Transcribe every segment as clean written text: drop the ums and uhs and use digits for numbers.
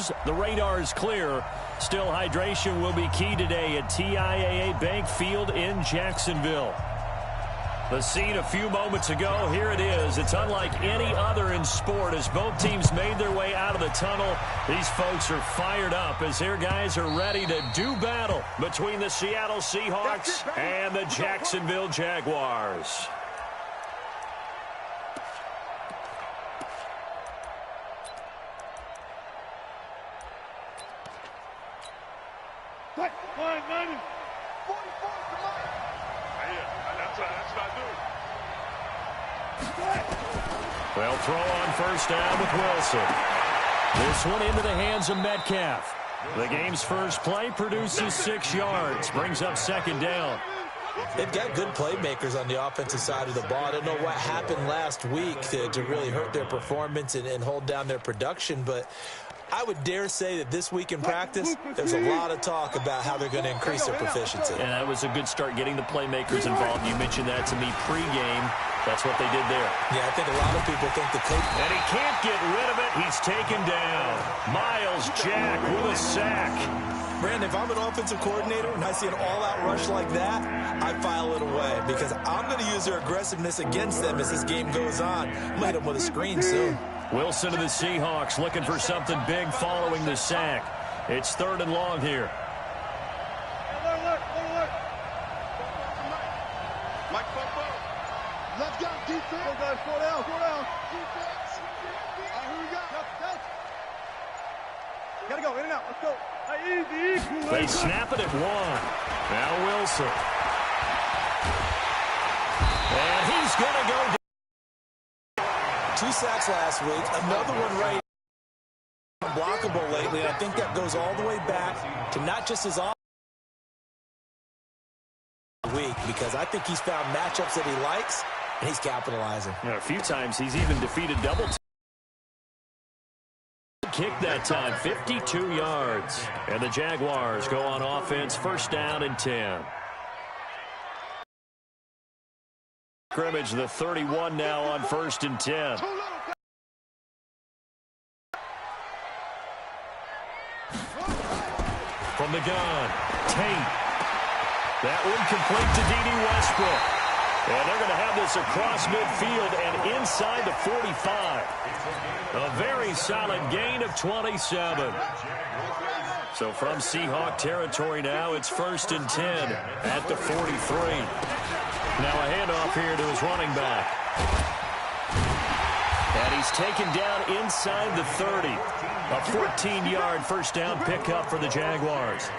goes. The radar is clear. Still, hydration will be key today at TIAA Bank Field in Jacksonville. The scene a few moments ago, here it is. It's unlike any other in sport as both teams made their way out of the tunnel. These folks are fired up as their guys are ready to do battle between the Seattle Seahawks and the Jacksonville Jaguars. They'll throw on first down with Wilson. This one into the hands of Metcalf. The game's first play produces 6 yards, brings up second down. They've got good playmakers on the offensive side of the ball. I don't know what happened last week to really hurt their performance and hold down their production, but I would dare say that this week in practice, there's a lot of talk about how they're going to increase their proficiency. And that was a good start getting the playmakers involved. You mentioned that to me pregame. That's what they did there. Yeah, I think a lot of people think the coach... And he can't get rid of it. He's taken down. Miles Jack with a sack. Brandon, if I'm an offensive coordinator and I see an all-out rush like that, I file it away because I'm going to use their aggressiveness against them as this game goes on. I'm going to hit them with a screen soon. Wilson to the Seahawks looking for something big following the sack. It's 3rd and long here. Let's go, defense. Go, guys, go down. Defense. Here we go. Gotta go, in and out. Let's go. Easy. They snap it at 1. Now Wilson. And he's going to go down. 2 sacks last week. Another one right. Unblockable lately. And I think that goes all the way back to not just his week, because I think he's found matchups that he likes, and he's capitalizing. A few times he's even defeated double kick that time, 52 yards. And the Jaguars go on offense, first down and 10. Scrimmage, the 31 now on 1st and 10. From the gun, Tate. That one complete to D.D. Westbrook. And they're going to have this across midfield and inside the 45. A very solid gain of 27. So from Seahawk territory now, it's 1st and 10 at the 43. Now a handoff here to his running back. And he's taken down inside the 30. A 14-yard first down pickup for the Jaguars.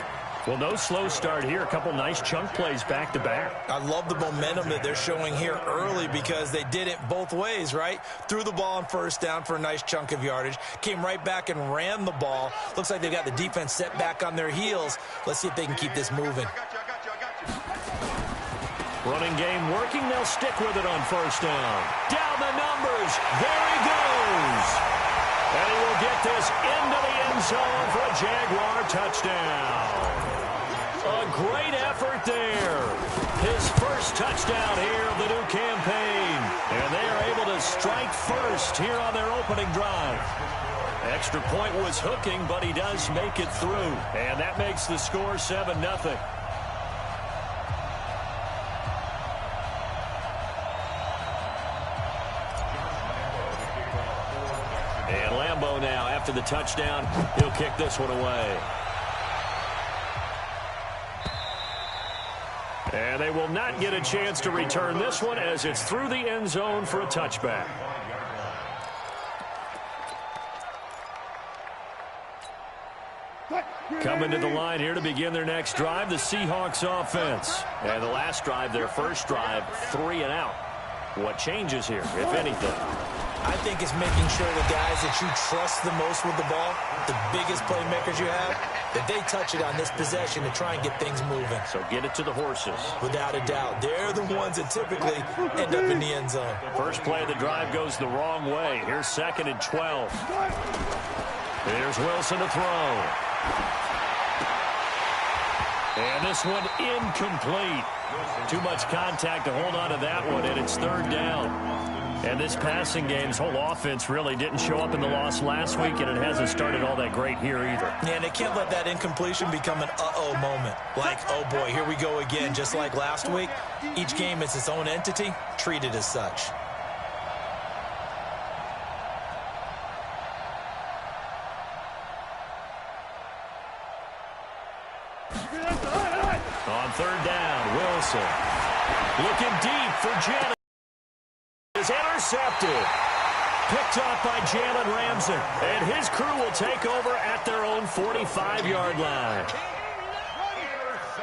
Well, no slow start here. A couple nice chunk plays back-to-back. I love the momentum that they're showing here early because they did it both ways, right? Threw the ball on first down for a nice chunk of yardage. Came right back and ran the ball. Looks like they've got the defense set back on their heels. Let's see if they can keep this moving. Running game working. They'll stick with it on first down. Down the numbers. There he goes. And he will get this into the end zone for a Jaguar touchdown. A great effort there. His first touchdown here of the new campaign. And they are able to strike first here on their opening drive. Extra point was hooking, but he does make it through. And that makes the score 7-0. And Lambeau now, after the touchdown, he'll kick this one away. And they will not get a chance to return this one as it's through the end zone for a touchback. Coming to the line here to begin their next drive, the Seahawks offense. And the last drive, their first drive, 3 and out. What changes here, if anything? I think it's making sure the guys that you trust the most with the ball, the biggest playmakers you have, that they touch it on this possession to try and get things moving. So get it to the horses. Without a doubt. They're the ones that typically end up in the end zone. First play of the drive goes the wrong way. Here's 2nd and 12. Here's Wilson to throw. And this one incomplete. Too much contact to hold on to that one, and it's 3rd down. And this passing game's whole offense really didn't show up in the loss last week, and it hasn't started all that great here either. Yeah, and they can't let that incompletion become an uh-oh moment. Like, oh boy, here we go again. Just like last week, each game is its own entity, treated as such. On third down, Wilson looking deep for Jalen. Is intercepted. Picked off by Jalen Ramsey. And his crew will take over at their own 45-yard line.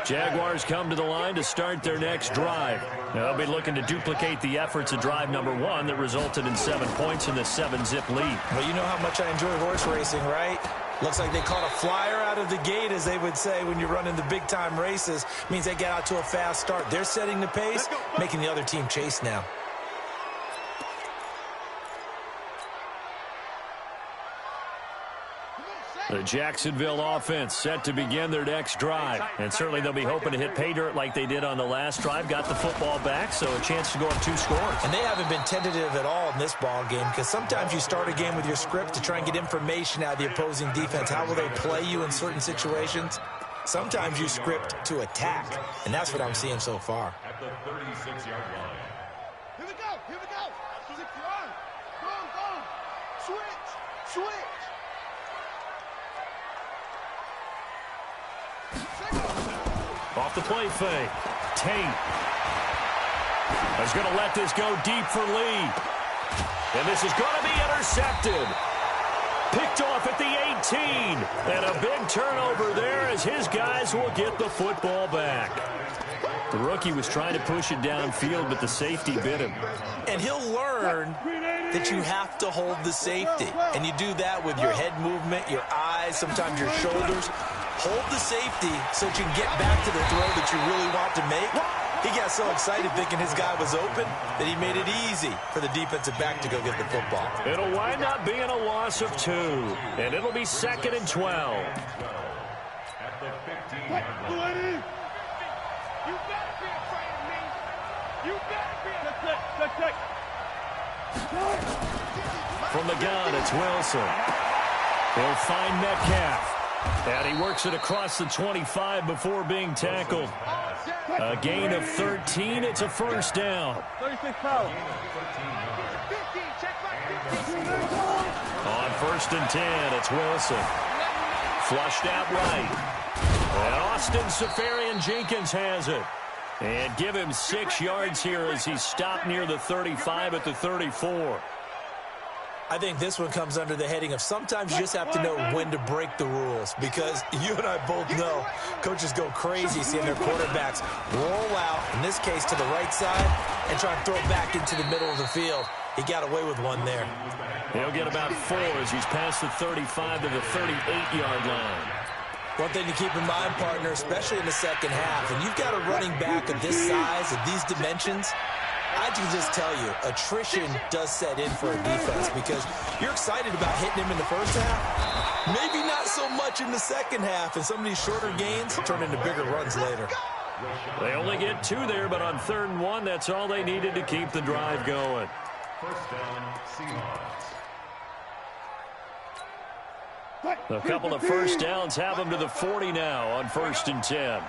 Jaguars come to the line to start their next drive. They'll be looking to duplicate the efforts of drive number 1 that resulted in 7 points in the 7-zip lead. Well, you know how much I enjoy horse racing, right? Looks like they caught a flyer out of the gate, as they would say when you're running the big-time races. Means they get out to a fast start. They're setting the pace, making the other team chase now. The Jacksonville offense set to begin their next drive. And certainly they'll be hoping to hit pay dirt like they did on the last drive. Got the football back, so a chance to go up 2 scores. And they haven't been tentative at all in this ball game, because sometimes you start a game with your script to try and get information out of the opposing defense. How will they play you in certain situations? Sometimes you script to attack, and that's what I'm seeing so far. At the 36-yard line. Here we go. Here we go. 6-yard. Go. Switch. Off the play fake. Tate is going to let this go deep for Lee. And this is going to be intercepted. Picked off at the 18. And a big turnover there as his guys will get the football back. The rookie was trying to push it downfield, but the safety bit him. And he'll learn that you have to hold the safety. And you do that with your head movement, your eyes, sometimes your shoulders. Hold the safety so that you can get back to the throw that you really want to make. He got so excited thinking his guy was open that he made it easy for the defensive back to go get the football. It'll wind up being a loss of 2, and it'll be 2nd and 12. At the 15-yard line. You better be afraid of me. You better be afraid. From the gun, it's Wilson. He'll find Metcalf. And he works it across the 25 before being tackled. A gain of 13. It's a first down. 36 power. On 1st and 10, it's Wilson. Flushed out right. And Austin Seferian-Jenkins has it. And give him 6 yards here as he's stopped near the 35 at the 34. I think this one comes under the heading of sometimes you just have to know when to break the rules, because you and I both know coaches go crazy seeing their quarterbacks roll out, in this case to the right side, and try and throw it back into the middle of the field. He got away with one there. He'll get about 4 as he's past the 35 to the 38-yard line. One thing to keep in mind, partner, especially in the second half, and you've got a running back of this size, of these dimensions, I can just tell you, attrition does set in for a defense, because you're excited about hitting him in the first half. Maybe not so much in the second half, and some of these shorter gains turn into bigger runs later. They only get 2 there, but on 3rd and 1, that's all they needed to keep the drive going. First down, Seahawks. A couple of first downs have them to the 40 now on 1st and 10.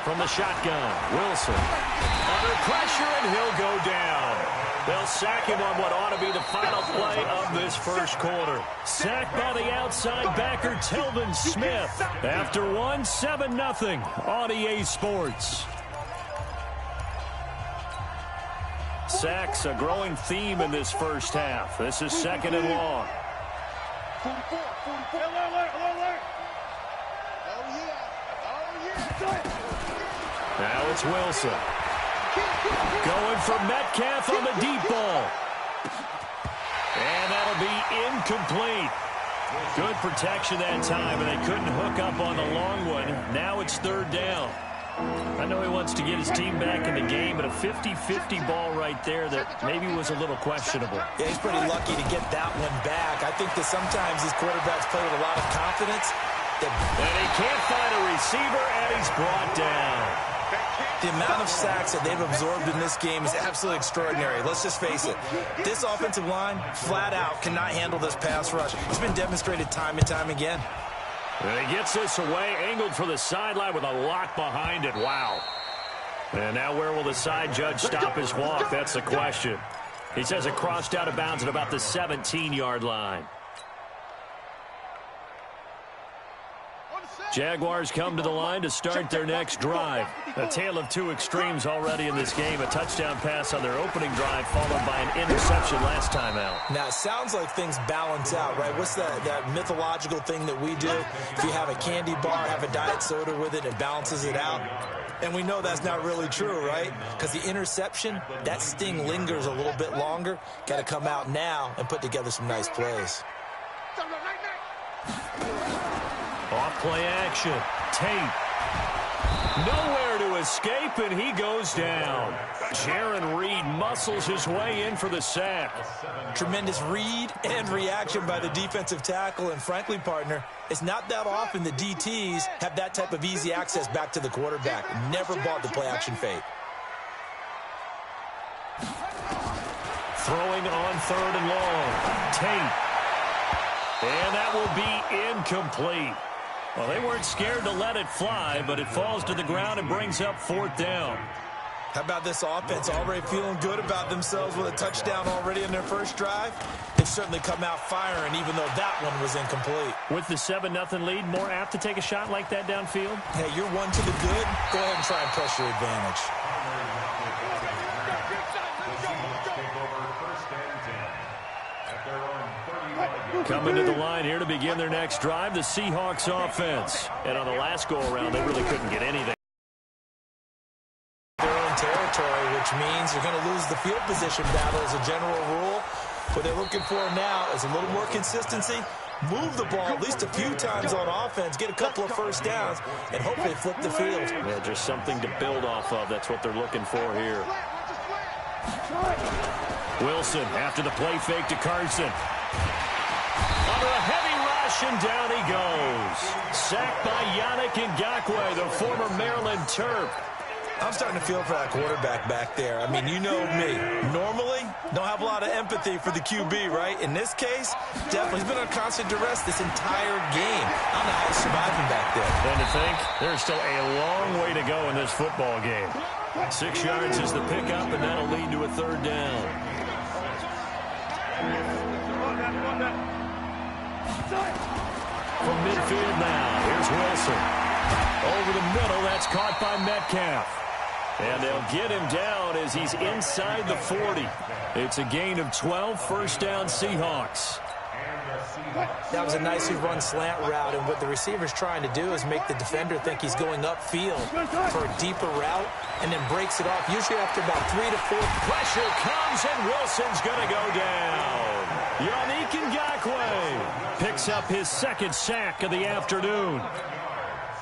From the shotgun, Wilson. Under pressure, and he'll go down. They'll sack him on what ought to be the final play of this first quarter. Sacked by the outside backer, Telvin Smith. After 1, 7-0 on EA Sports. Sacks a growing theme in this first half. This is 2nd and long. 44, 44. Alert. Now it's Wilson. Going for Metcalf on the deep ball. And that'll be incomplete. Good protection that time, and they couldn't hook up on the long one. Now it's 3rd down. I know he wants to get his team back in the game, but a 50-50 ball right there that maybe was a little questionable. Yeah, he's pretty lucky to get that one back. I think that sometimes these quarterbacks play with a lot of confidence. And he can't find a receiver, and he's brought down. The amount of sacks that they've absorbed in this game is absolutely extraordinary. Let's just face it. This offensive line, flat out, cannot handle this pass rush. It's been demonstrated time and time again. And he gets this away, angled for the sideline with a lock behind it. Wow. And now where will the side judge stop his walk? That's the question. He says it crossed out of bounds at about the 17-yard line. Jaguars come to the line to start their next drive. A tale of two extremes already in this game. A touchdown pass on their opening drive followed by an interception last time out. Now, it sounds like things balance out, right? What's that mythological thing that we do? If you have a candy bar, have a diet soda with it, it balances it out. And we know that's not really true, right? Because the interception, that sting lingers a little bit longer. Got to come out now and put together some nice plays. Off play action. Tate. Nowhere to escape, and he goes down. Jaron Reed muscles his way in for the sack. Tremendous read and reaction by the defensive tackle. And frankly, partner, it's not that often the DTs have that type of easy access back to the quarterback. Never bought the play action fake. Throwing on 3rd and long. Tate. And that will be incomplete. Well, they weren't scared to let it fly, but it falls to the ground and brings up 4th down. How about this offense already feeling good about themselves with a touchdown already in their first drive? They've certainly come out firing, even though that one was incomplete. With the 7-0 lead, more apt to take a shot like that downfield? Hey, you're one to the good. Go ahead and try and press your advantage. Coming to the line here to begin their next drive, the Seahawks offense. And on the last go-around, they really couldn't get anything. Their own territory, which means you're going to lose the field position battle as a general rule. What they're looking for now is a little more consistency, move the ball at least a few times on offense, get a couple of first downs, and hopefully flip the field. Yeah, just something to build off of. That's what they're looking for here. Wilson after the play fake to Carson. Under a heavy rush, and down he goes. Sacked by Yannick Ngakoue, the former Maryland Terp. I'm starting to feel for that quarterback back there. I mean, you know me. Normally, don't have a lot of empathy for the QB, right? In this case, definitely. He's been on constant duress this entire game. I don't know how he's surviving back there. And to think, there's still a long way to go in this football game. 6 yards is the pickup, and that'll lead to a 3rd down. From midfield now, here's Wilson. Over the middle, that's caught by Metcalf. And they'll get him down as he's inside the 40. It's a gain of 12, 1st down Seahawks. That was a nicely run slant route, and what the receiver's trying to do is make the defender think he's going upfield for a deeper route, and then breaks it off, usually after about 3 to 4. Pressure comes, and Wilson's going to go down. Yannick Ngakoue picks up his 2nd sack of the afternoon.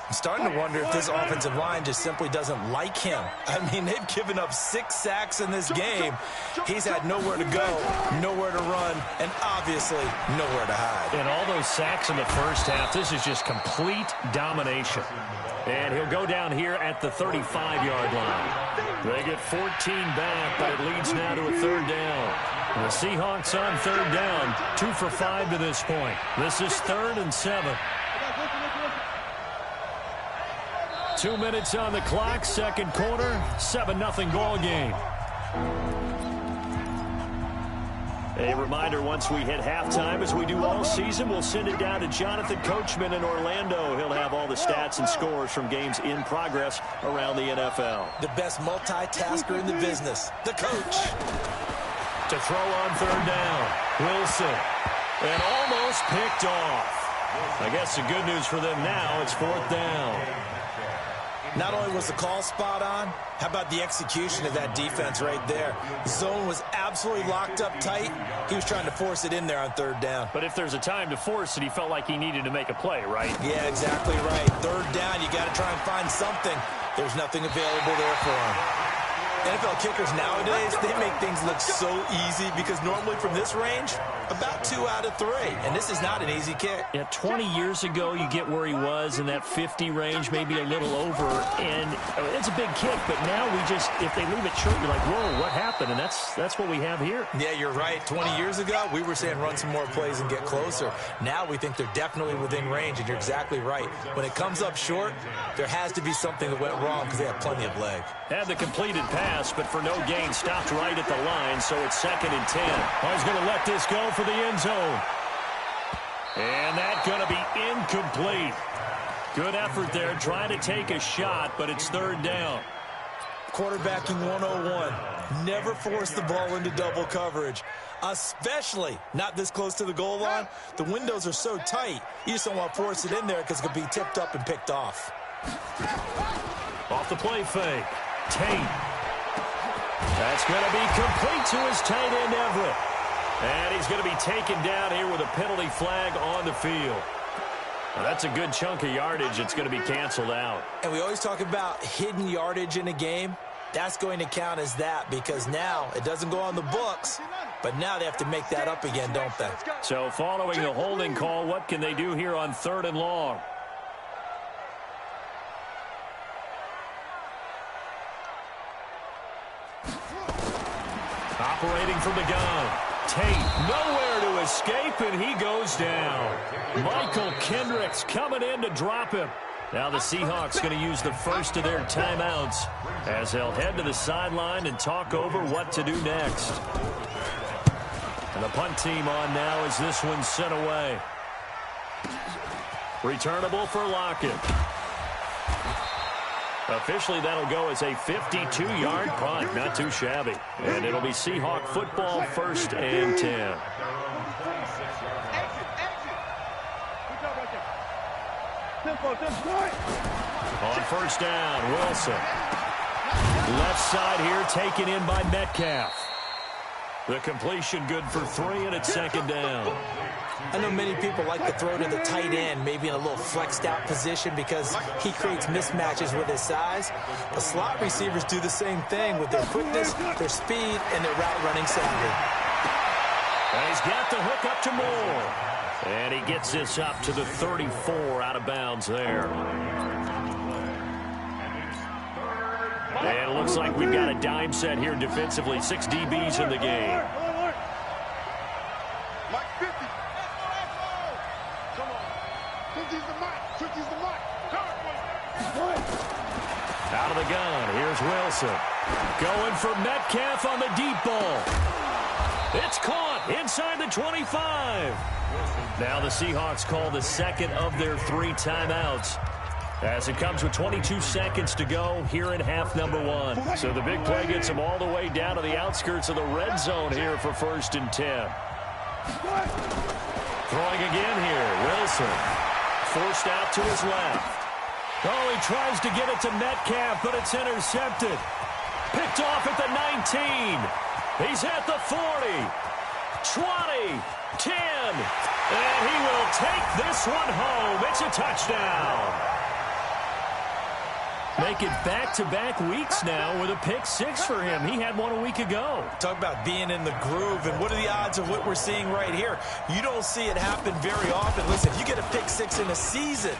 I'm starting to wonder if this offensive line just simply doesn't like him. I mean, they've given up 6 sacks in this game. He's had nowhere to go, nowhere to run, and obviously nowhere to hide. And all those sacks in the first half, this is just complete domination. And he'll go down here at the 35-yard line. They get 14 back, but it leads now to a 3rd down. The Seahawks on 3rd down, 2 for 5 to this point. This is 3rd and 7. 2 minutes on the clock, 2nd quarter, 7-0 ball game. A reminder, once we hit halftime, as we do all season, we'll send it down to Jonathan Coachman in Orlando. He'll have all the stats and scores from games in progress around the NFL. The best multitasker in the business, the coach. To throw on 3rd down, Wilson. And almost picked off. I guess the good news for them now, it's 4th down. Not only was the call spot on, how about the execution of that defense right there? Zone was absolutely locked up tight. He was trying to force it in there on 3rd down. But if there's a time to force it, he felt like he needed to make a play, right? Yeah, exactly right. 3rd down, you got to try and find something. There's nothing available there for him. NFL kickers nowadays, they make things look so easy because normally from this range, about 2 out of 3. And this is not an easy kick. Yeah, 20 years ago, you get where he was in that 50 range, maybe a little over. And it's a big kick, but now we just, if they leave it short, you're like, whoa, what happened? And that's what we have here. Yeah, you're right. 20 years ago, we were saying run some more plays and get closer. Now we think they're definitely within range, and you're exactly right. When it comes up short, there has to be something that went wrong because they have plenty of leg. Had the completed pass, but for no gain, stopped right at the line, so it's 2nd and 10. Oh, he's going to let this go for the end zone. And that's going to be incomplete. Good effort there, trying to take a shot, but it's 3rd down. Quarterbacking 101. Never force the ball into double coverage, especially not this close to the goal line. The windows are so tight, you just don't want to force it in there because it could be tipped up and picked off. Off the play fake. Tate. That's going to be complete to his tight end, Everett. And he's going to be taken down here with a penalty flag on the field. Now, that's a good chunk of yardage. It's going to be canceled out. And we always talk about hidden yardage in a game. That's going to count as that because now it doesn't go on the books, but now they have to make that up again, don't they? So following the holding call, what can they do here on 3rd and long? Operating from the gun. Tate nowhere to escape, and he goes down. Michael Kendricks coming in to drop him. Now the Seahawks going to use the first of their timeouts as they'll head to the sideline and talk over what to do next. And the punt team on now as this one's sent away. Returnable for Lockett. Officially, that'll go as a 52-yard punt. Not too shabby. And it'll be Seahawk football, 1st and 10. On 1st down, Wilson. Left side here taken in by Metcalf. The completion good for 3, and it's 2nd down. I know many people like to throw to the tight end, maybe in a little flexed out position because he creates mismatches with his size. The slot receivers do the same thing with their quickness, their speed, and their route running savvy. And he's got the hook up to Moore. And he gets this up to the 34 out of bounds there. And it looks like we've got a dime set here defensively. 6 DBs in the game. Out of the gun, here's Wilson. Going for Metcalf on the deep ball. It's caught inside the 25. Now the Seahawks call the 2nd of their 3 timeouts, as it comes with 22 seconds to go here in half number 1. So the big play gets them all the way down to the outskirts of the red zone here for 1st and 10. Throwing again here, Wilson. Forced out to his left. Oh, he tries to get it to Metcalf, but it's intercepted. Picked off at the 19. He's at the 40. 20. 10. And he will take this one home. It's a touchdown. Make it back-to-back weeks now with a pick 6 for him. He had one a week ago. Talk about being in the groove, and what are the odds of what we're seeing right here? You don't see it happen very often. Listen, if you get a pick 6 in a season,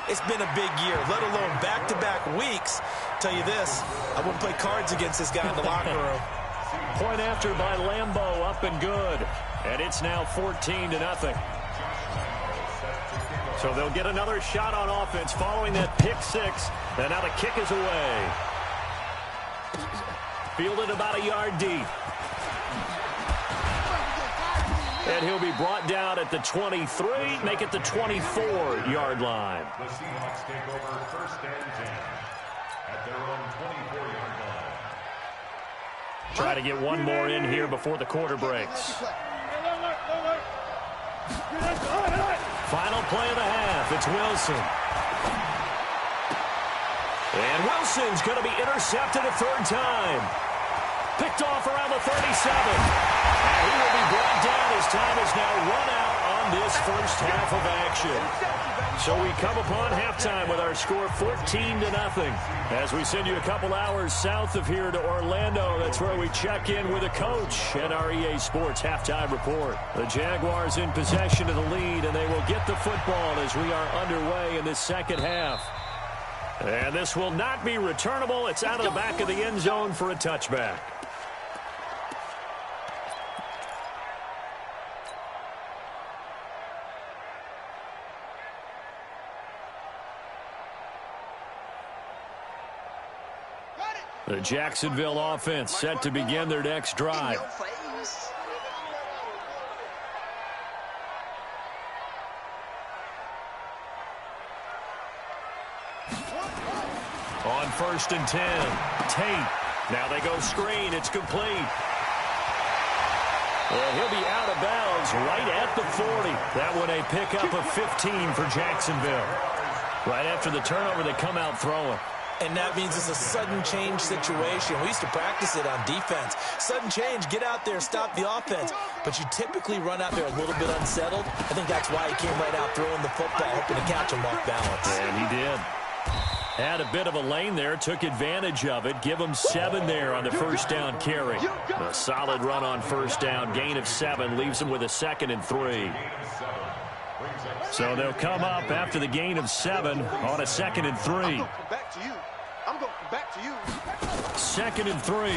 it's been a big year, let alone back-to-back weeks. Tell you this, I wouldn't play cards against this guy in the locker room. Point after by Lambeau, up and good. And it's now 14-0. So they'll get another shot on offense following that pick 6. And now the kick is away. Fielded about a yard deep. And he'll be brought down at the 23, make it the 24-yard line. The Seahawks take over 1st and 10 at their own 24-yard line. Try to get one more in here before the quarter breaks. Final play of the half. It's Wilson. And Wilson's going to be intercepted a 3rd time. Picked off around the 37. And he will be brought down as time is now run out on this 1st first half of action. So we come upon halftime with our score 14-0. As we send you a couple hours south of here to Orlando, that's where we check in with a coach and our EA Sports halftime report. The Jaguars in possession of the lead, and they will get the football as we are underway in this second half. And this will not be returnable. It's out of the back of the end zone for a touchback. The Jacksonville offense set to begin their next drive. On 1st and 10, Tate. Now they go screen. It's complete. Well, he'll be out of bounds right at the 40. That one a pickup of 15 for Jacksonville. Right after the turnover, they come out throwing. And that means it's a sudden change situation. We used to practice it on defense. Sudden change, get out there, stop the offense. But you typically run out there a little bit unsettled. I think that's why he came right out throwing the football, hoping to catch him off balance. And he did. Had a bit of a lane there, took advantage of it. Give him 7 there on the first down carry. A solid run on first down, gain of 7, leaves him with a 2nd and 3. So they'll come up after the gain of 7 on a 2nd and 3. I'm going back to you. I'm going back to you. 2nd and 3.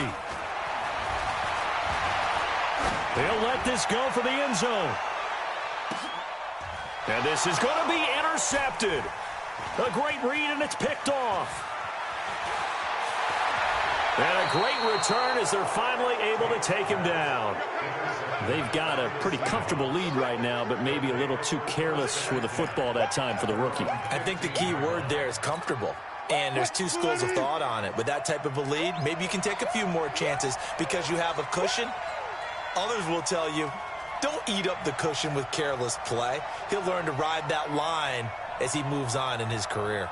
They'll let this go for the end zone. And this is going to be intercepted. A great read, and it's picked off. And a great return as they're finally able to take him down. They've got a pretty comfortable lead right now, but maybe a little too careless with the football that time for the rookie. I think the key word there is comfortable. And there's two schools of thought on it. With that type of a lead, maybe you can take a few more chances because you have a cushion. Others will tell you, don't eat up the cushion with careless play. He'll learn to ride that line as he moves on in his career.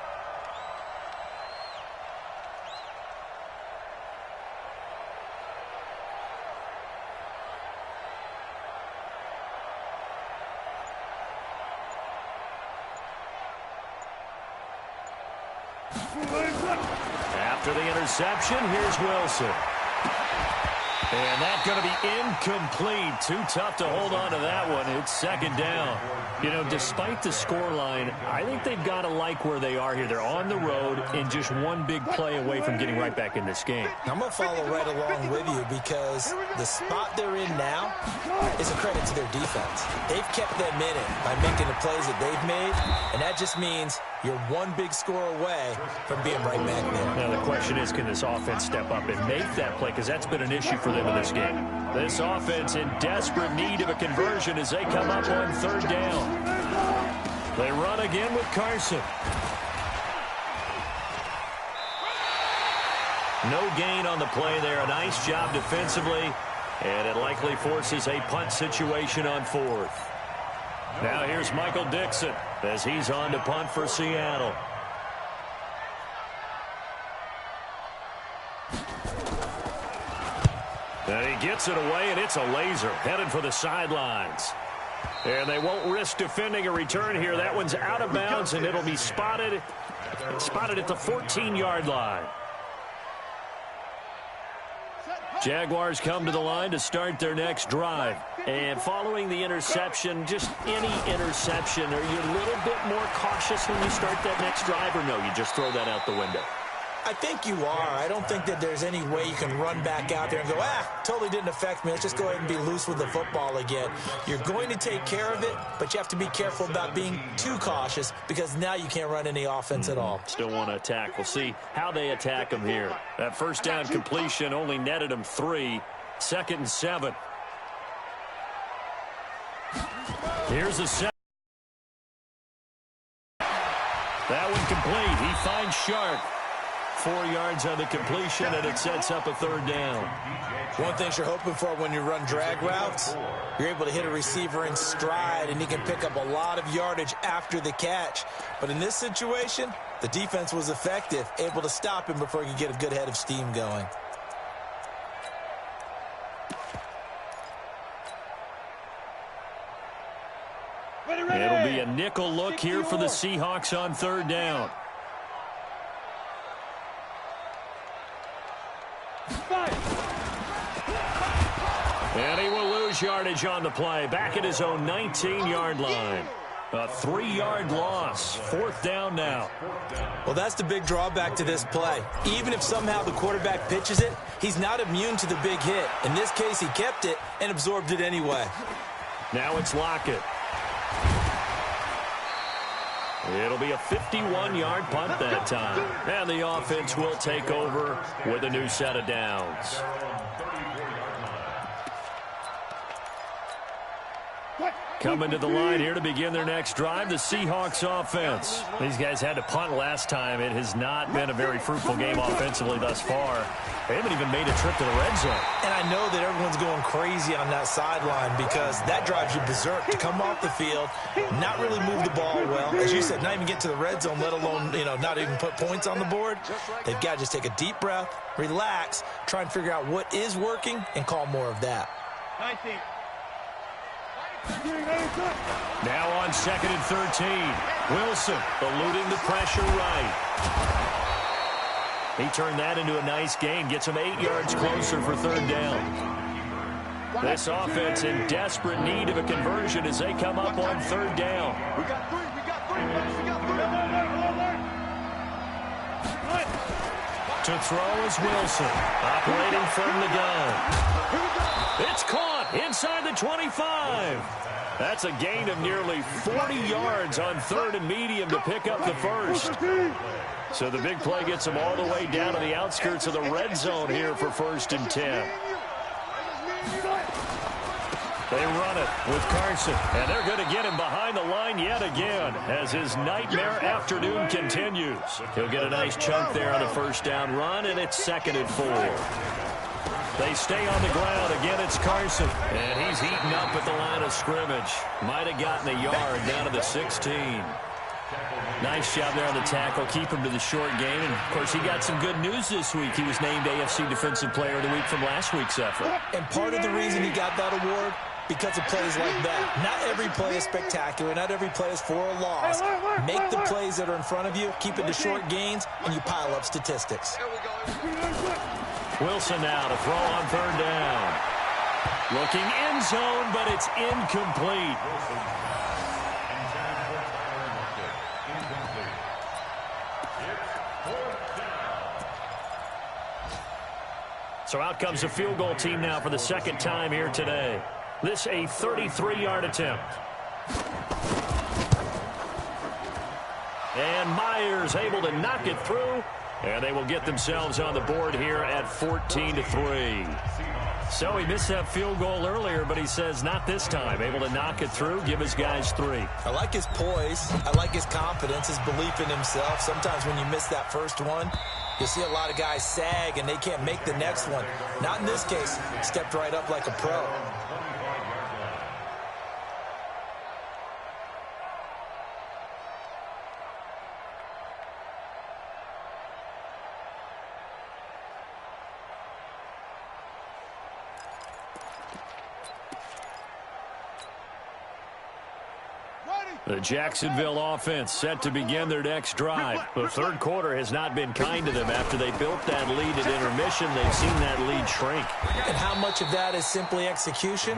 After the interception, here's Wilson. And that's going to be incomplete. Too tough to hold on to that one. It's 2nd down. You know, despite the scoreline, I think they've got to like where they are here. They're on the road and just one big play away from getting right back in this game. I'm going to follow right along with you because the spot they're in now is a credit to their defense. They've kept them in it by making the plays that they've made, and that just means you're one big score away from being right back there. Now, the question is, can this offense step up and make that play? Because that's been an issue for them in this game. This offense in desperate need of a conversion as they come up on 3rd down. They run again with Carson. No gain on the play there. A nice job defensively, and it likely forces a punt situation on 4th. Now here's Michael Dixon as he's on to punt for Seattle. And he gets it away, and it's a laser headed for the sidelines. And they won't risk defending a return here. That one's out of bounds, and it'll be spotted at the 14-yard line. Jaguars come to the line to start their next drive. And following the interception, just any interception, are you a little bit more cautious when you start that next drive, or no, you just throw that out the window? I think you are. I don't think that there's any way you can run back out there and go, totally didn't affect me. Let's just go ahead and be loose with the football again. You're going to take care of it, but you have to be careful about being too cautious because now you can't run any offense at all. Still want to attack. We'll see how they attack them here. That first down completion only netted them 3. 2nd and 7. Here's a set. That one complete. He finds Sharp. 4 yards on the completion, and it sets up a 3rd down. One thing you're hoping for when you run drag routes, you're able to hit a receiver in stride, and he can pick up a lot of yardage after the catch. But in this situation, the defense was effective, able to stop him before he could get a good head of steam going. It'll be a nickel look here for the Seahawks on third down. And he will lose yardage on the play. Back at his own 19-yard line. A 3-yard loss. Fourth down now. Well, that's the big drawback to this play. Even if somehow the quarterback pitches it, he's not immune to the big hit. In this case, he kept it and absorbed it anyway. Now it's Lockett. It'll be a 51-yard punt that time. And the offense will take over with a new set of downs. Coming to the line here to begin their next drive, the Seahawks offense. These guys had to punt last time. It has not been a very fruitful game offensively thus far. They haven't even made a trip to the red zone. And I know that everyone's going crazy on that sideline because that drives you berserk to come off the field, not really move the ball well. As you said, not even get to the red zone, let alone, not even put points on the board. They've got to just take a deep breath, relax, try and figure out what is working, and call more of that. 19. Now on 2nd and 13. Wilson eluding the pressure right. He turned that into a nice gain. Gets him 8 yards closer for third down. This offense in desperate need of a conversion as they come up on third down. We got three. To throw is Wilson. Operating from the gun. It's caught inside the 25. That's a gain of nearly 40 yards on third and medium to pick up the first. So the big play gets them all the way down to the outskirts of the red zone here for 1st and 10. They run it with Carson, and they're going to get him behind the line yet again as his nightmare afternoon continues. He'll get a nice chunk there on the first down run, and it's 2nd and 4. They stay on the ground. Again, it's Carson, and he's eaten up at the line of scrimmage. Might have gotten a yard down to the 16. Nice job there on the tackle. Keep him to the short game. And, of course, he got some good news this week. He was named AFC Defensive Player of the Week from last week's effort. And part of the reason he got that award, because of plays like that. Not every play is spectacular. Not every play is for a loss. Make the plays that are in front of you, keep it to short gains, and you pile up statistics. Wilson now to throw on third down. Looking end zone, but it's incomplete. So out comes the field goal team now for the second time here today. This a 33-yard attempt. And Myers able to knock it through. And they will get themselves on the board here at 14-3. So he missed that field goal earlier, but he says not this time. Able to knock it through, give his guys 3. I like his poise. I like his confidence, his belief in himself. Sometimes when you miss that first one, you see a lot of guys sag and they can't make the next one. Not in this case. Stepped right up like a pro. The Jacksonville offense set to begin their next drive. The third quarter has not been kind to them. After they built that lead at intermission, they've seen that lead shrink. And how much of that is simply execution?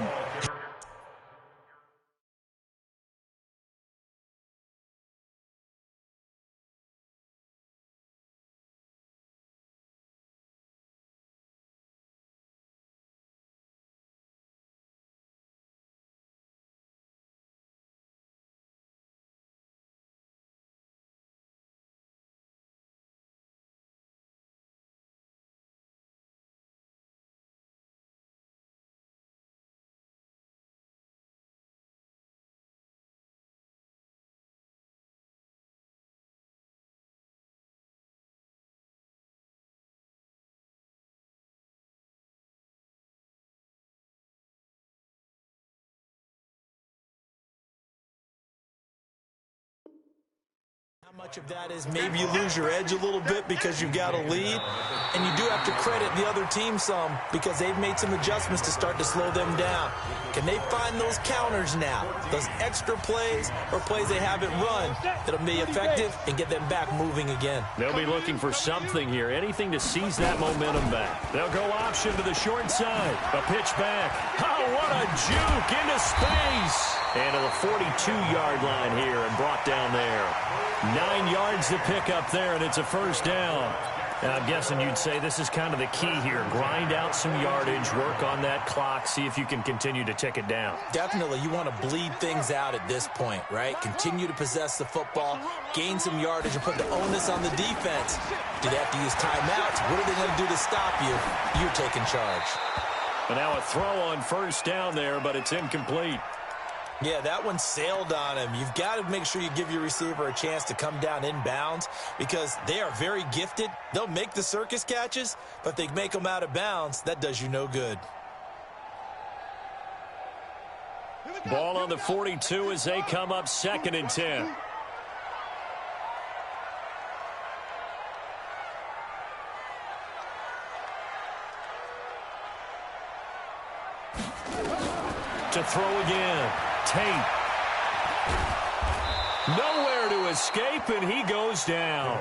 How much of that is maybe you lose your edge a little bit because you've got a lead, and you do have to credit the other team some because they've made some adjustments to start to slow them down. Can they find those counters now, those extra plays or plays they haven't run that'll be effective and get them back moving again? They'll be looking for something here, anything to seize that momentum back. They'll go option to the short side, a pitch back. Oh, what a juke into space. And to the 42-yard line here and brought down there. 9 yards to pick up there, and it's a first down. And I'm guessing you'd say this is kind of the key here. Grind out some yardage, work on that clock, see if you can continue to tick it down. Definitely. You want to bleed things out at this point, right? Continue to possess the football, gain some yardage, and put the onus on the defense. Do they have to use timeouts? What are they going to do to stop you? You're taking charge. And now a throw on first down there, but it's incomplete. Yeah, that one sailed on him. You've got to make sure you give your receiver a chance to come down inbounds because they are very gifted. They'll make the circus catches, but if they make them out of bounds, that does you no good. Ball on the 42 as they come up 2nd and 10. To throw again. Tate. Nowhere to escape, and he goes down.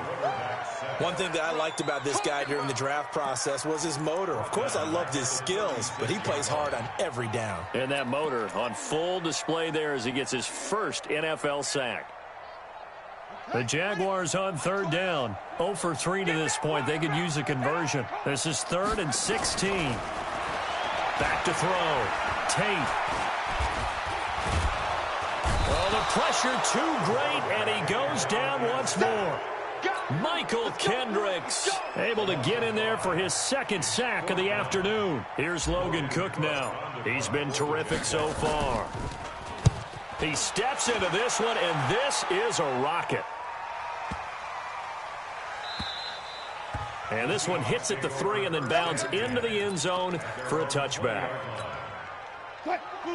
One thing that I liked about this guy during the draft process was his motor. Of course, I loved his skills, but he plays hard on every down. And that motor on full display there as he gets his first NFL sack. The Jaguars on 3rd down. 0 for 3 to this point. They could use a conversion. This is 3rd and 16. Back to throw. Tate. Well, the pressure too great, and he goes down once more. Michael Kendricks able to get in there for his 2nd sack of the afternoon. Here's Logan Cook now. He's been terrific so far. He steps into this one, and this is a rocket. And this one hits at the 3 and then bounds into the end zone for a touchback.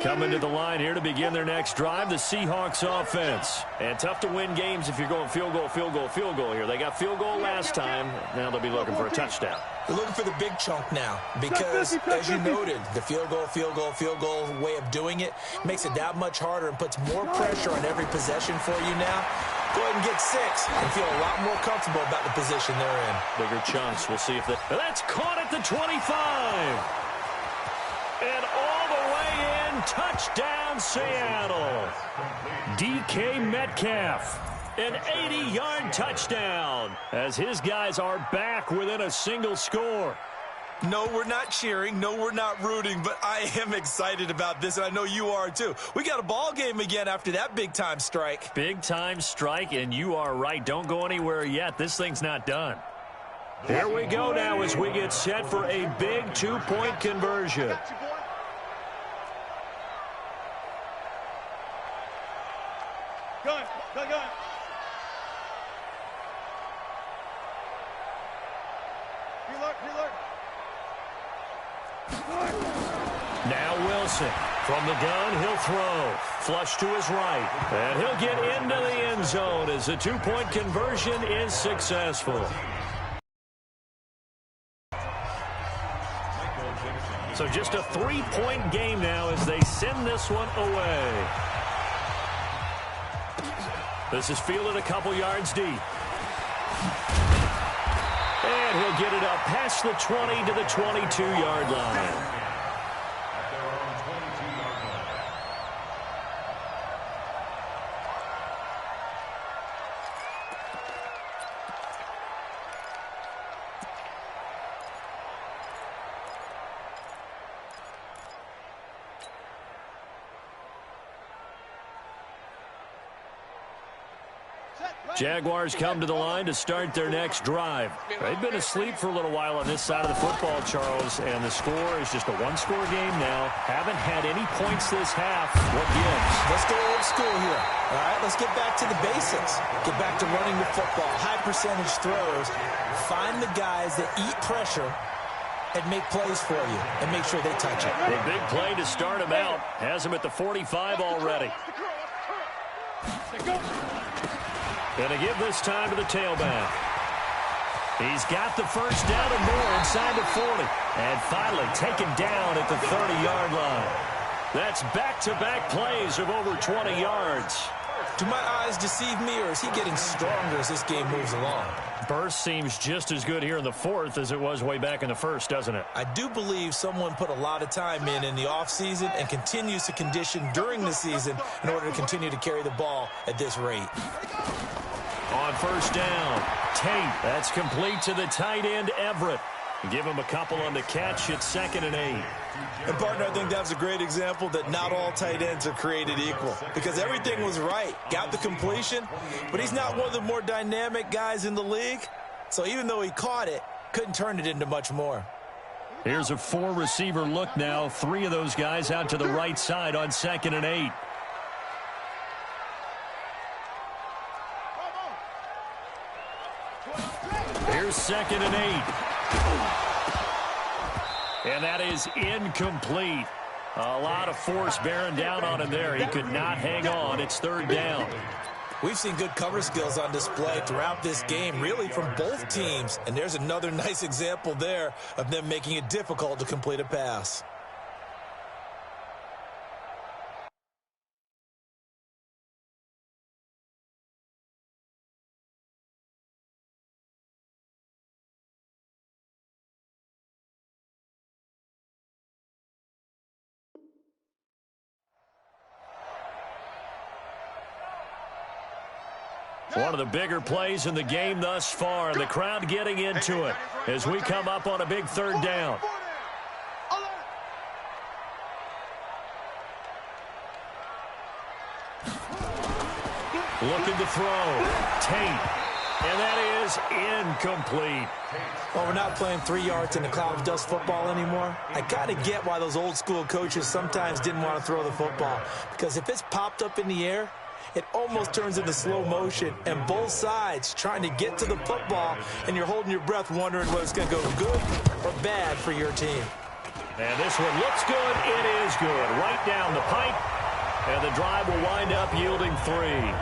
Coming to the line here to begin their next drive, the Seahawks offense. And tough to win games if you're going field goal, field goal, field goal here. They got field goal last time. Now they'll be looking for a touchdown. They're looking for the big chunk now because, as you noted, the field goal, field goal, field goal way of doing it makes it that much harder and puts more pressure on every possession for you now. Go ahead and get 6 and feel a lot more comfortable about the position they're in. Bigger chunks. We'll see if that. That's caught at the 25. And all the way in, touchdown Seattle. DK Metcalf, an 80-yard touchdown as his guys are back within a single score. No, we're not cheering. No, we're not rooting, but I am excited about this, and I know you are too. We got a ball game again after that big-time strike. Big-time strike, and you are right. Don't go anywhere yet. This thing's not done. Here we go now as we get set for a big 2-point conversion. Gun. Now Wilson. From the gun, he'll throw. Flush to his right. And he'll get into the end zone as the 2-point conversion is successful. So just a 3-point game now as they send this one away. This is fielded a couple yards deep. And he'll get it up past the 20 to the 22-yard line. Jaguars come to the line to start their next drive. They've been asleep for a little while on this side of the football, Charles, and the score is just a one-score game now. Haven't had any points this half. What gives? Let's go old school here. All right, let's get back to the basics. Get back to running the football, high percentage throws. Find the guys that eat pressure and make plays for you and make sure they touch it. A big play to start him out. Has him at the 45 already. And to give this time to the tailback. He's got the first down and more inside the 40. And finally taken down at the 30-yard line. That's back-to-back plays of over 20 yards. Do my eyes deceive me, or is he getting stronger as this game moves along? Burst seems just as good here in the fourth as it was way back in the first, doesn't it? I do believe someone put a lot of time in the offseason and continues to condition during the season in order to continue to carry the ball at this rate. On first down, Tate. That's complete to the tight end, Everett. Give him a couple on the catch at 2nd and 8. And, partner, I think that's a great example that not all tight ends are created equal, because everything was right. Got the completion, but he's not one of the more dynamic guys in the league. So even though he caught it, couldn't turn it into much more. Here's a 4-receiver look now. 3 of those guys out to the right side on 2nd and 8. Here's 2nd and 8. And that is incomplete. A lot of force bearing down on him there. He could not hang on. It's 3rd down. We've seen good cover skills on display throughout this game, really from both teams. And there's another nice example there of them making it difficult to complete a pass. One of the bigger plays in the game thus far, and the crowd getting into it as we come up on a big 3rd down. Looking to throw. Tate. And that is incomplete. Well, we're not playing 3 yards in the cloud of dust football anymore. I got to get why those old school coaches sometimes didn't want to throw the football. Because if it's popped up in the air, it almost turns into slow motion, and both sides trying to get to the football, and you're holding your breath wondering whether it's going to go good or bad for your team. And this one looks good. It is good. Right down the pipe, and the drive will wind up yielding 3.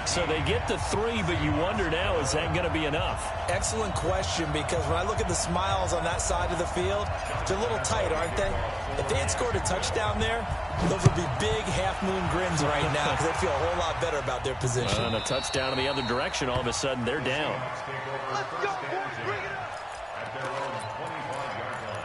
So they get the 3, but you wonder now, is that going to be enough? Excellent question, because when I look at the smiles on that side of the field, they're a little tight, aren't they? If they had scored a touchdown there, those would be big half-moon grins right now because they feel a whole lot better about their position. And a touchdown in the other direction, all of a sudden they're down. Let's go, boys. Bring it up. At their own 25-yard line.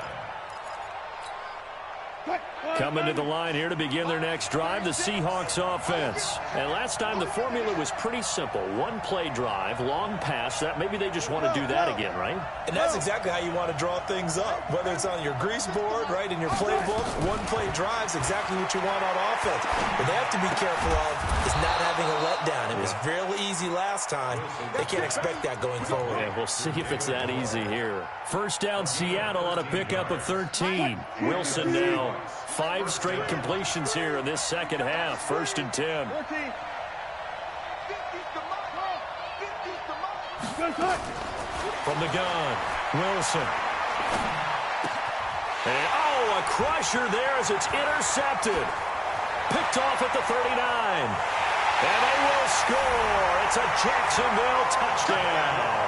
Coming to the line here to begin their next drive, the Seahawks offense. And last time the formula was pretty simple. 1-play drive, long pass. That maybe they just want to do that again, right? And that's exactly how you want to draw things up. Whether it's on your grease board, right, in your playbook, 1-play drive's exactly what you want on offense. What they have to be careful of is not having a letdown. It was fairly easy last time. They can't expect that going forward. Yeah, we'll see if it's that easy here. First down, Seattle on a pickup of 13. Wilson now 5 straight completions here in this second half. 1st and 10. From the gun, Wilson. And, a crusher there as it's intercepted. Picked off at the 39. And they will score. It's a Jacksonville touchdown.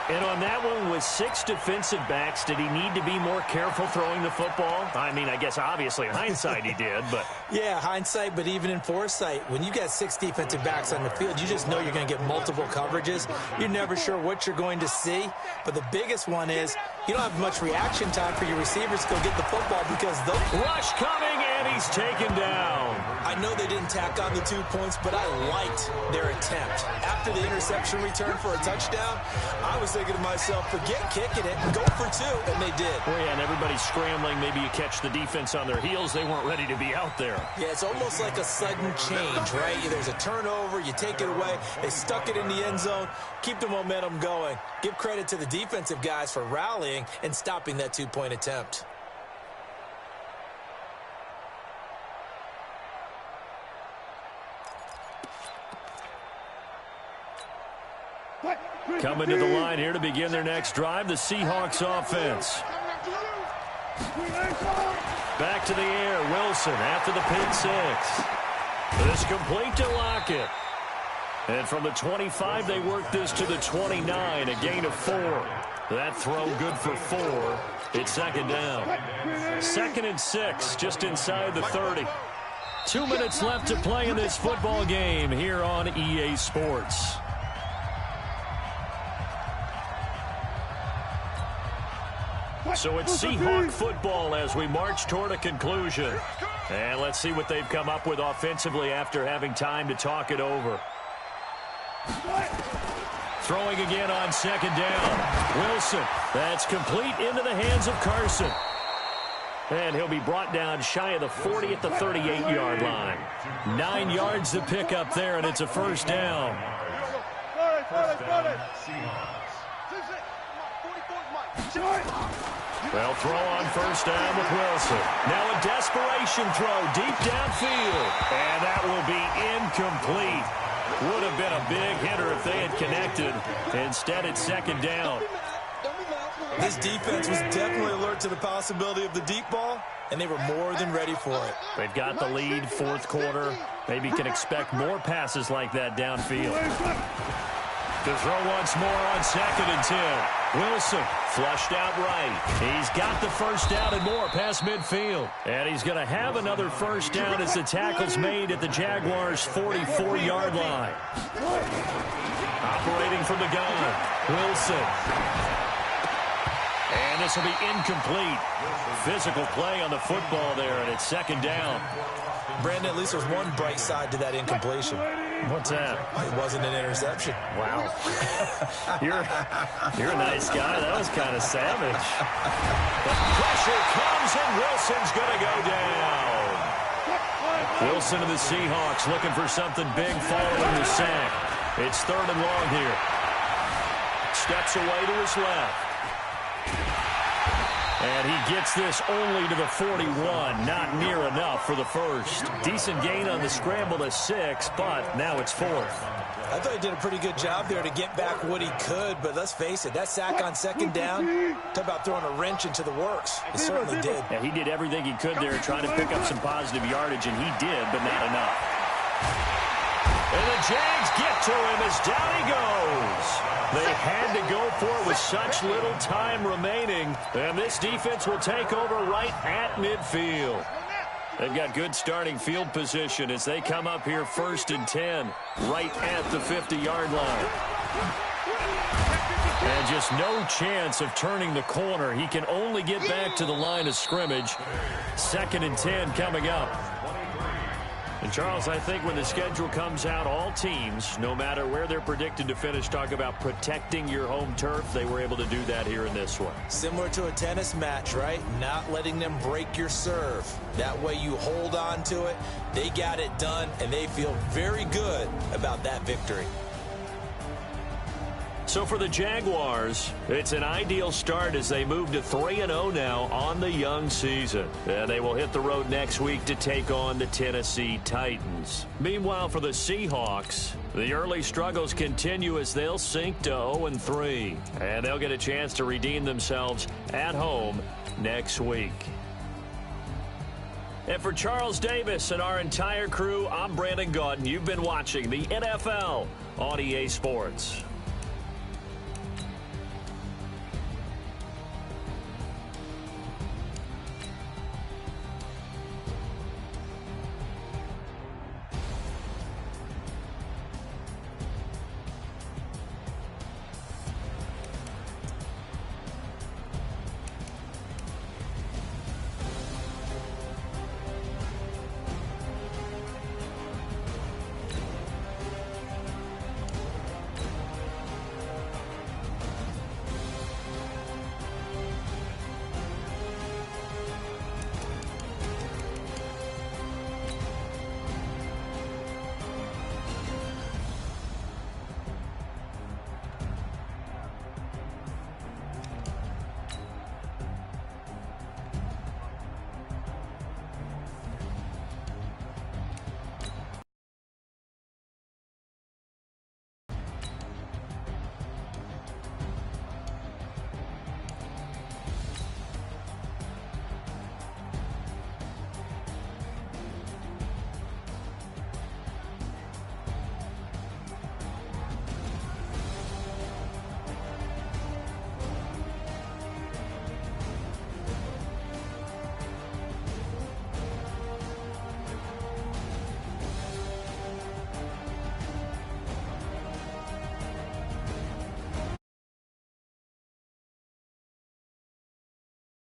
And on that one, with 6 defensive backs, did he need to be more careful throwing the football? I mean, I guess obviously in hindsight he did, but... Yeah, hindsight, but even in foresight, when you got 6 defensive backs on the field, you just know you're going to get multiple coverages. You're never sure what you're going to see. But the biggest one is you don't have much reaction time for your receivers to go get the football because the rush coming, and he's taken down. I know they didn't tack on the 2 points, but I liked their attempt. After the interception return for a touchdown, I was thinking to myself, forget kicking it, go for 2, and they did. Well, yeah, and everybody's scrambling. Maybe you catch the defense on their heels. They weren't ready to be out there. Yeah, it's almost like a sudden change, right? There's a turnover, you take it away, they stuck it in the end zone, keep the momentum going. Give credit to the defensive guys for rallying and stopping that 2-point attempt. Coming to the line here to begin their next drive, the Seahawks offense. Back to the air, Wilson after the pick 6. This complete to Lockett. And from the 25, they work this to the 29, a gain of 4. That throw good for 4. It's second down. 2nd and 6, just inside the 30. 2 minutes left to play in this football game here on EA Sports. So it's Seahawk football as we march toward a conclusion. And let's see what they've come up with offensively after having time to talk it over. Throwing again on 2nd down. Wilson. That's complete into the hands of Carson. And he'll be brought down shy of the 40 at the 38-yard line. 9 yards to pick up there, and it's a first down. Well, throw on first down with Wilson. Now a desperation throw deep downfield. And that will be incomplete. Would have been a big hitter if they had connected. Instead, it's second down. This defense was definitely alert to the possibility of the deep ball, and they were more than ready for it. They've got the lead, 4th quarter. Maybe can expect more passes like that downfield. To throw once more on 2nd and 10. Wilson flushed out right. He's got the first down and more past midfield. And he's going to have another first down as the tackle's made at the Jaguars' 44-yard line. Operating from the gun, Wilson. And this will be incomplete. Physical play on the football there, and it's second down. Brandon, at least there's one bright side to that incompletion. What's that? It wasn't an interception. Wow. You're a nice guy. That was kind of savage. The pressure comes, and Wilson's going to go down. Wilson of the Seahawks looking for something big following the sack. It's 3rd and long here. Steps away to his left. And he gets this only to the 41, not near enough for the first. Decent gain on the scramble to 6, but now it's 4th. I thought he did a pretty good job there to get back what he could, but let's face it, that sack on 2nd down, talk about throwing a wrench into the works. He certainly did. Yeah, he did everything he could there trying to pick up some positive yardage, and he did, but not enough. And the Jags get to him as down he goes. They had to go for it with such little time remaining. And this defense will take over right at midfield. They've got good starting field position as they come up here 1st and 10, right at the 50-yard line. And just no chance of turning the corner. He can only get back to the line of scrimmage. 2nd and 10 coming up. And, Charles, I think when the schedule comes out, all teams, no matter where they're predicted to finish, talk about protecting your home turf. They were able to do that here in this one. Similar to a tennis match, right? Not letting them break your serve. That way you hold on to it. They got it done, and they feel very good about that victory. So for the Jaguars, it's an ideal start as they move to 3-0 now on the young season. And they will hit the road next week to take on the Tennessee Titans. Meanwhile, for the Seahawks, the early struggles continue as they'll sink to 0-3. And they'll get a chance to redeem themselves at home next week. And for Charles Davis and our entire crew, I'm Brandon Gaudin. You've been watching the NFL on EA Sports.